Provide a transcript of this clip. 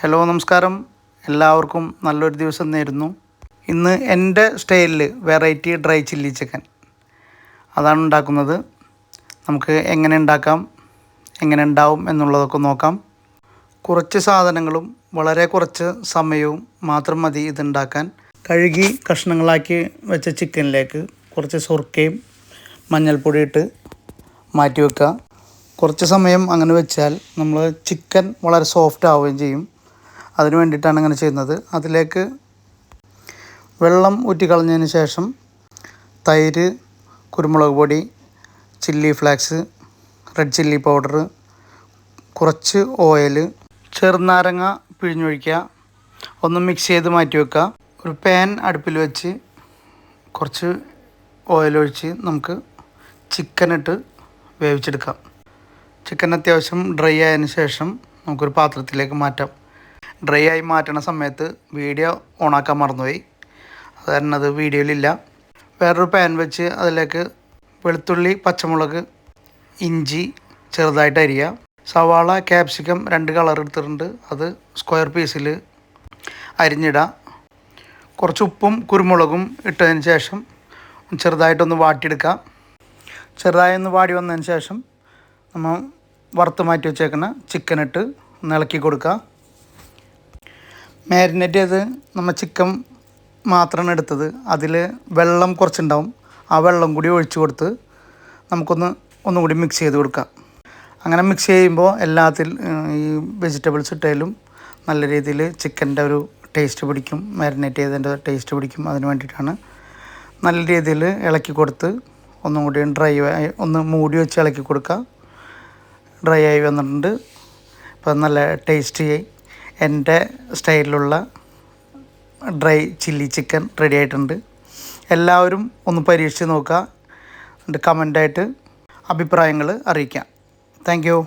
Hello നമസ്കാരം. എല്ലാവർക്കും നല്ലൊരു ദിവസം നേരുന്നു. ഇന്ന് എൻ്റെ സ്റ്റൈലിൽ വെറൈറ്റി ഡ്രൈ ചില്ലി ചിക്കൻ അതാണ് ഉണ്ടാക്കുന്നത്. നമുക്ക് എങ്ങനെ ഉണ്ടാക്കാം, എങ്ങനെ ഉണ്ടാവും എന്നുള്ളതൊക്കെ നോക്കാം. കുറച്ച് സാധനങ്ങളും വളരെ കുറച്ച് സമയവും മാത്രം മതി ഇതുണ്ടാക്കാൻ. കഴുകി കഷ്ണങ്ങളാക്കി വെച്ച ചിക്കനിലേക്ക് കുറച്ച് സുർക്കയും മഞ്ഞൾപ്പൊടി ഇട്ട് മാറ്റി വെക്കുക. കുറച്ച് സമയം അങ്ങനെ വെച്ചാൽ നമ്മൾ ചിക്കൻ വളരെ സോഫ്റ്റ് ആവുകയും ചെയ്യും. അതിന് വേണ്ടിയിട്ടാണ് അങ്ങനെ ചെയ്യുന്നത്. അതിലേക്ക് വെള്ളം ഊറ്റിക്കളഞ്ഞതിന് ശേഷം തൈര്, കുരുമുളക് പൊടി, chilli flakes, red chilli powder, കുറച്ച് ഓയിൽ, ചെറുനാരങ്ങ പിഴിഞ്ഞൊഴിക്കുക. ഒന്ന് മിക്സ് ചെയ്ത് മാറ്റി വെക്കുക. ഒരു പാൻ അടുപ്പിൽ വെച്ച് കുറച്ച് ഓയിലൊഴിച്ച് നമുക്ക് ചിക്കനിട്ട് വേവിച്ചെടുക്കാം. ചിക്കൻ അത്യാവശ്യം ഡ്രൈ ആയതിന് ശേഷം നമുക്കൊരു പാത്രത്തിലേക്ക് മാറ്റാം. ഡ്രൈ ആയി മാറ്റണ സമയത്ത് വീഡിയോ ഓണാക്കാൻ മറന്നുപോയി, അത് കാരണം അത് വീഡിയോയിലില്ല. വേറൊരു പാൻ വെച്ച് അതിലേക്ക് വെളുത്തുള്ളി, പച്ചമുളക്, ഇഞ്ചി ചെറുതായിട്ട് അരിയുക. സവാള, ക്യാപ്സിക്കം 2 കളർ എടുത്തിട്ടുണ്ട്, അത് സ്ക്വയർ പീസിൽ അരിഞ്ഞിടുക. കുറച്ച് ഉപ്പും കുരുമുളകും ഇട്ടതിന് ശേഷം ചെറുതായിട്ടൊന്ന് വാട്ടിയെടുക്കുക. ചെറുതായി ഒന്ന് വാടി വന്നതിന് ശേഷം നമ്മൾ വറുത്ത് മാറ്റി വെച്ചേക്കുന്ന ചിക്കനിട്ട് ഒന്ന് ഇളക്കി കൊടുക്കുക. മാരിനേറ്റ് ചെയ്ത് നമ്മൾ ചിക്കൻ മാത്രമാണ് എടുത്തത്. അതിൽ വെള്ളം കുറച്ചുണ്ടാവും. ആ വെള്ളം കൂടി ഒഴിച്ച് കൊടുത്ത് ഒന്നും കൂടി മിക്സ് ചെയ്ത് കൊടുക്കാം. അങ്ങനെ മിക്സ് ചെയ്യുമ്പോൾ ഈ വെജിറ്റബിൾസ് ഇട്ടാലും നല്ല രീതിയിൽ ചിക്കൻ്റെ ഒരു ടേസ്റ്റ് പിടിക്കും, മാരിനേറ്റ് ചെയ്തതിൻ്റെ ടേസ്റ്റ് പിടിക്കും. അതിന് വേണ്ടിയിട്ടാണ് നല്ല രീതിയിൽ ഇളക്കി കൊടുത്ത് ഒന്നും കൂടി ഒന്ന് മൂടി വെച്ച് ഇളക്കി കൊടുക്കുക. ഡ്രൈ ആയി വന്നിട്ടുണ്ട്. ഇപ്പം നല്ല ടേസ്റ്റി എൻ്റെ സ്റ്റൈലിലുള്ള ഡ്രൈ ചില്ലി ചിക്കൻ റെഡി ആയിട്ടുണ്ട്. എല്ലാവരും ഒന്ന് പരീക്ഷിച്ച് നോക്കുക. എന്നിട്ട് കമൻ്റായിട്ട് അഭിപ്രായങ്ങൾ അറിയിക്കാം. Thank you.